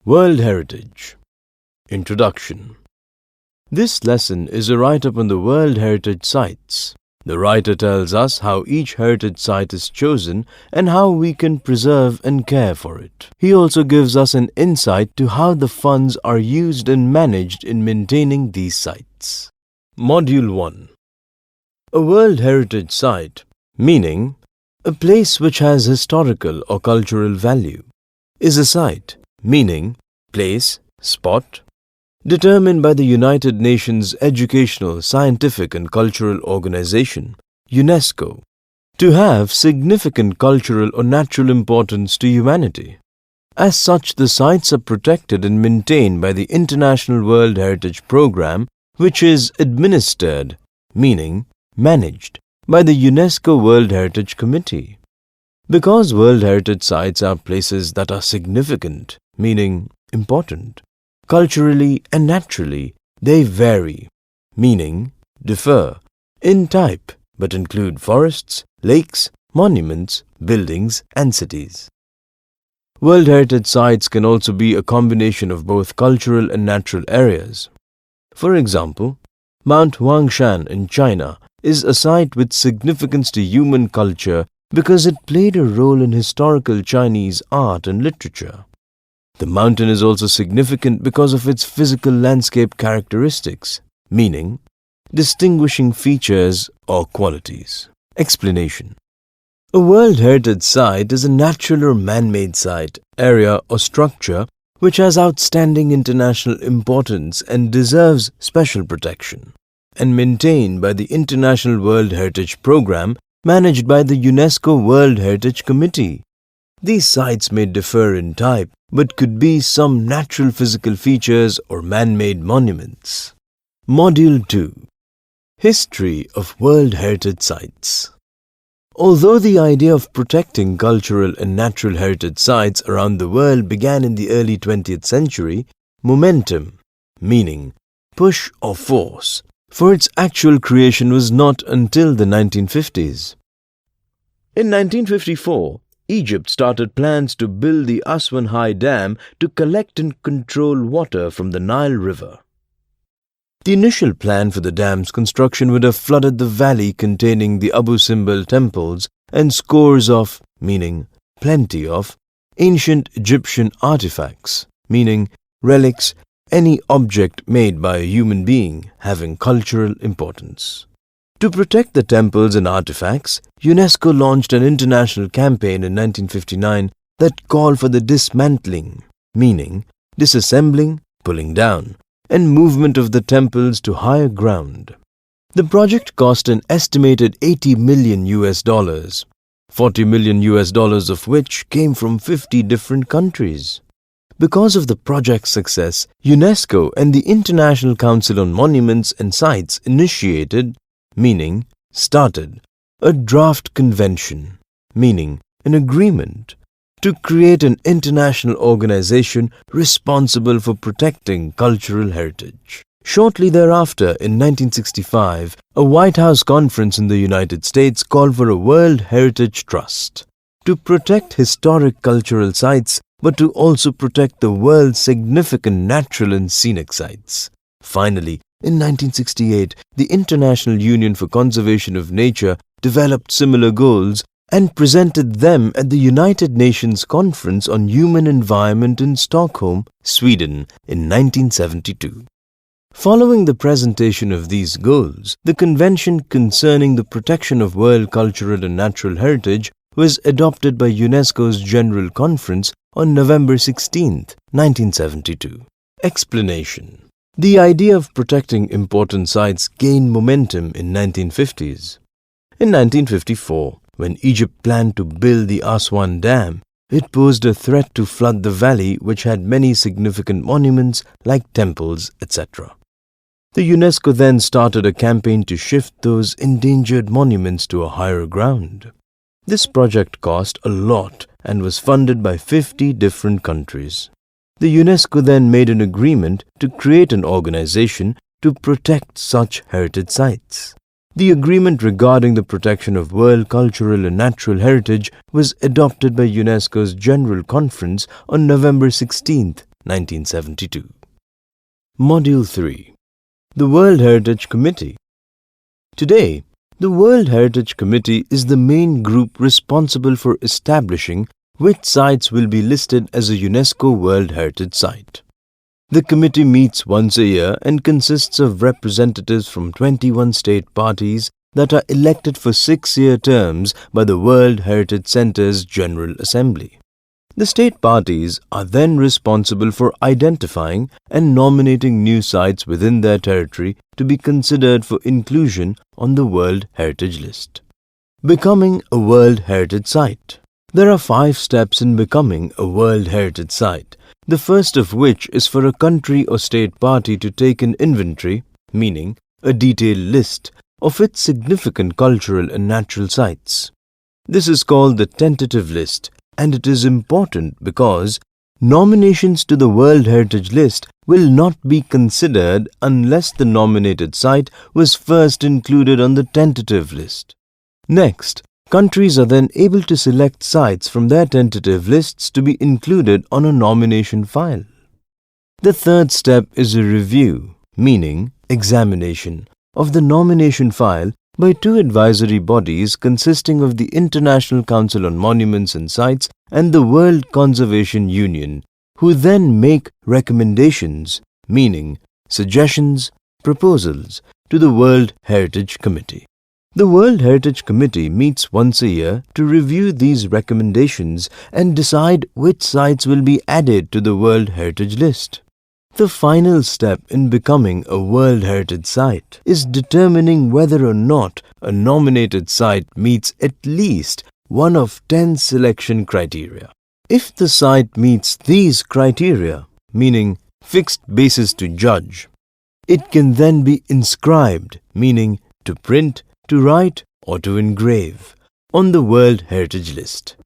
World Heritage. Introduction. This lesson is a write-up on the World Heritage Sites. The writer tells us how each heritage site is chosen and how we can preserve and care for it. He also gives us an insight to how the funds are used and managed in maintaining these sites. Module 1. A World Heritage Site, meaning a place which has historical or cultural value, is a site, meaning place, spot, determined by the United Nations Educational, Scientific and Cultural Organization, UNESCO, to have significant cultural or natural importance to humanity. As such, the sites are protected and maintained by the International World Heritage Program, which is administered, meaning managed, by the UNESCO World Heritage Committee. Because World Heritage Sites are places that are significant, meaning important, culturally and naturally, they vary, meaning differ, in type, but include forests, lakes, monuments, buildings and cities. World Heritage Sites can also be a combination of both cultural and natural areas. For example, Mount Huangshan in China is a site with significance to human culture because it played a role in historical Chinese art and literature. The mountain is also significant because of its physical landscape characteristics, meaning distinguishing features or qualities. Explanation. A World Heritage Site is a natural or man-made site, area or structure which has outstanding international importance and deserves special protection, and maintained by the International World Heritage Program managed by the UNESCO World Heritage Committee. These sites may differ in type, but could be some natural physical features or man-made monuments. Module 2. History of World Heritage Sites. Although the idea of protecting cultural and natural heritage sites around the world began in the early 20th century, momentum, meaning push or force, for its actual creation was not until the 1950s. In 1954, Egypt started plans to build the Aswan High Dam to collect and control water from the Nile River. The initial plan for the dam's construction would have flooded the valley containing the Abu Simbel temples and scores of, meaning plenty of, ancient Egyptian artifacts, meaning relics, any object made by a human being having cultural importance. To protect the temples and artifacts, UNESCO launched an international campaign in 1959 that called for the dismantling, meaning disassembling, pulling down, and movement of the temples to higher ground. The project cost an estimated $80 million, $40 million of which came from 50 different countries. Because of the project's success, UNESCO and the International Council on Monuments and Sites initiated, meaning started, a draft convention, meaning an agreement, to create an international organization responsible for protecting cultural heritage. Shortly thereafter, in 1965, a White House conference in the United States called for a World Heritage Trust to protect historic cultural sites, but to also protect the world's significant natural and scenic sites. Finally, in 1968, the International Union for Conservation of Nature developed similar goals and presented them at the United Nations Conference on Human Environment in Stockholm, Sweden in 1972. Following the presentation of these goals, the Convention concerning the protection of world cultural and natural heritage was adopted by UNESCO's General Conference on November 16, 1972. Explanation. The idea of protecting important sites gained momentum in 1950s. In 1954, when Egypt planned to build the Aswan Dam, it posed a threat to flood the valley which had many significant monuments like temples, etc. The UNESCO then started a campaign to shift those endangered monuments to a higher ground. This project cost a lot and was funded by 50 different countries. The UNESCO then made an agreement to create an organization to protect such heritage sites. The agreement regarding the protection of world cultural and natural heritage was adopted by UNESCO's General Conference on November 16, 1972. Module 3. The World Heritage Committee. Today, the World Heritage Committee is the main group responsible for establishing which sites will be listed as a UNESCO World Heritage Site. The committee meets once a year and consists of representatives from 21 state parties that are elected for 6-year terms by the World Heritage Center's General Assembly. The state parties are then responsible for identifying and nominating new sites within their territory to be considered for inclusion on the World Heritage List. Becoming a World Heritage Site. There are 5 steps in becoming a World Heritage Site, the first of which is for a country or state party to take an inventory, meaning a detailed list, of its significant cultural and natural sites. This is called the tentative list, and it is important because nominations to the World Heritage List will not be considered unless the nominated site was first included on the tentative list. Next, countries are then able to select sites from their tentative lists to be included on a nomination file. The third step is a review, meaning examination, of the nomination file by 2 advisory bodies consisting of the International Council on Monuments and Sites and the World Conservation Union, who then make recommendations, meaning suggestions, proposals, to the World Heritage Committee. The World Heritage Committee meets once a year to review these recommendations and decide which sites will be added to the World Heritage List. The final step in becoming a World Heritage Site is determining whether or not a nominated site meets at least one of 10 selection criteria. If the site meets these criteria, meaning fixed basis to judge, it can then be inscribed, meaning to print, to write, or to engrave, on the World Heritage List.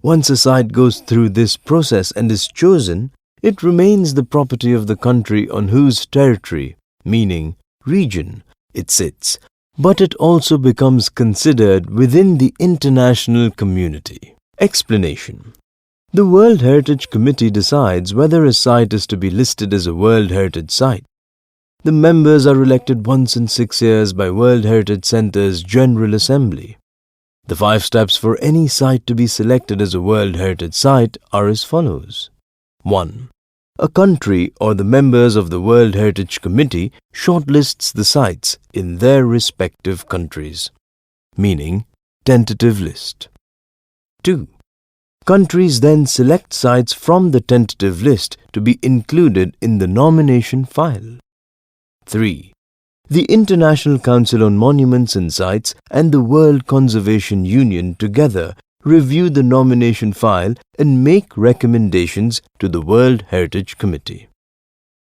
Once a site goes through this process and is chosen, it remains the property of the country on whose territory, meaning region, it sits, but it also becomes considered within the international community. Explanation. The World Heritage Committee decides whether a site is to be listed as a World Heritage Site. The members are elected once in 6 years by World Heritage Center's General Assembly. The 5 steps for any site to be selected as a World Heritage Site are as follows. 1. A country or the members of the World Heritage Committee shortlists the sites in their respective countries, meaning tentative list. 2. Countries then select sites from the tentative list to be included in the nomination file. 3. The International Council on Monuments and Sites and the World Conservation Union together review the nomination file and make recommendations to the World Heritage Committee.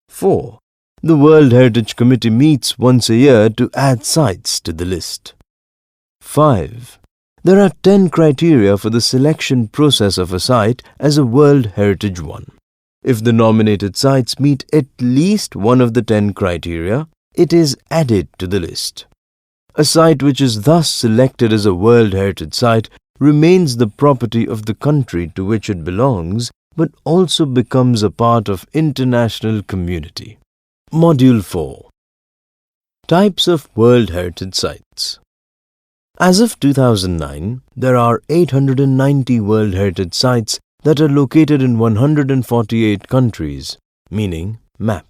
4. The World Heritage Committee meets once a year to add sites to the list. 5. There are 10 criteria for the selection process of a site as a World Heritage one. If the nominated sites meet at least one of the 10 criteria, it is added to the list. A site which is thus selected as a World Heritage Site remains the property of the country to which it belongs, but also becomes a part of international community. Module 4. Types of World Heritage Sites. As of 2009, there are 890 World Heritage Sites that are located in 148 countries, meaning map.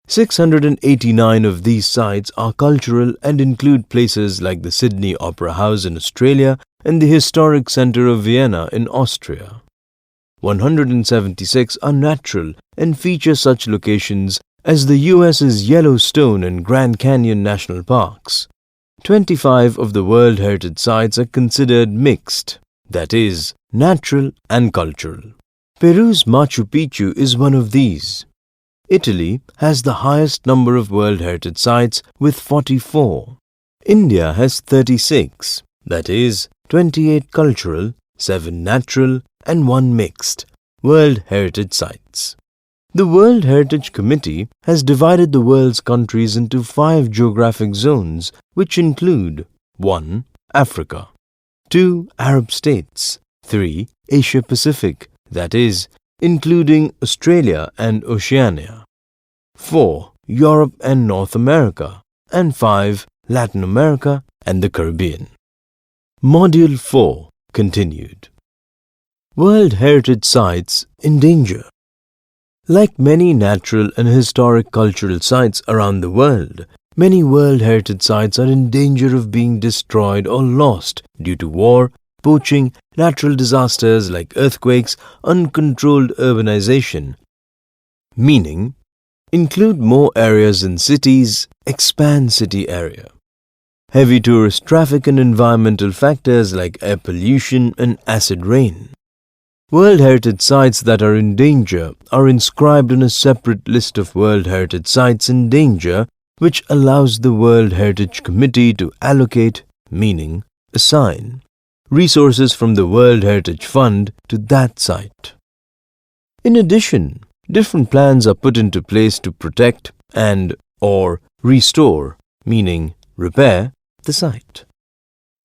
689 of these sites are cultural and include places like the Sydney Opera House in Australia and the Historic Centre of Vienna in Austria. 176 are natural and feature such locations as the US's Yellowstone and Grand Canyon National Parks. 25 of the World Heritage Sites are considered mixed, that is, natural and cultural. Peru's Machu Picchu is one of these. Italy has the highest number of World Heritage Sites with 44. India has 36, that is, 28 cultural, 7 natural and 1 mixed World Heritage Sites. The World Heritage Committee has divided the world's countries into 5 geographic zones, which include 1. Africa, 2. Arab states, 3. Asia Pacific, that is, including Australia and Oceania. 4. Europe and North America. And 5. Latin America and the Caribbean. Module 4 continued. World Heritage Sites in danger. Like many natural and historic cultural sites around the world, many World Heritage Sites are in danger of being destroyed or lost due to war, poaching, natural disasters like earthquakes, uncontrolled urbanization. Meaning, include more areas in cities, expand city area. Heavy tourist traffic and environmental factors like air pollution and acid rain. World Heritage Sites that are in danger are inscribed on a separate list of World Heritage Sites in danger, which allows the World Heritage Committee to allocate, meaning assign, resources from the World Heritage Fund to that site. In addition, different plans are put into place to protect and/or restore, meaning repair, the site.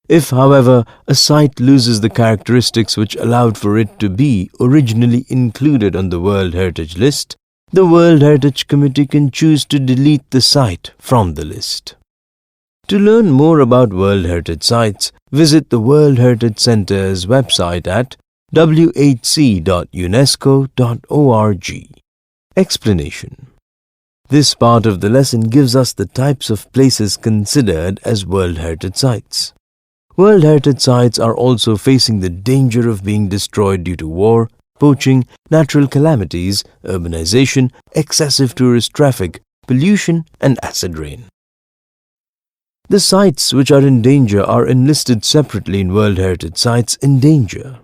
If, however, a site loses the characteristics which allowed for it to be originally included on the World Heritage List, the World Heritage Committee can choose to delete the site from the list. To learn more about World Heritage Sites, visit the World Heritage Center's website at whc.unesco.org. Explanation. This part of the lesson gives us the types of places considered as World Heritage Sites. World Heritage Sites are also facing the danger of being destroyed due to war, poaching, natural calamities, urbanization, excessive tourist traffic, pollution, and acid rain. The sites which are in danger are enlisted separately in World Heritage Sites in danger.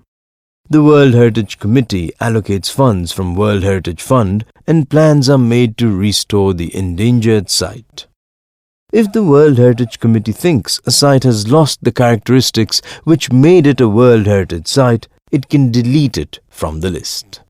The World Heritage Committee allocates funds from World Heritage Fund and plans are made to restore the endangered site. If the World Heritage Committee thinks a site has lost the characteristics which made it a World Heritage Site, it can delete it from the list.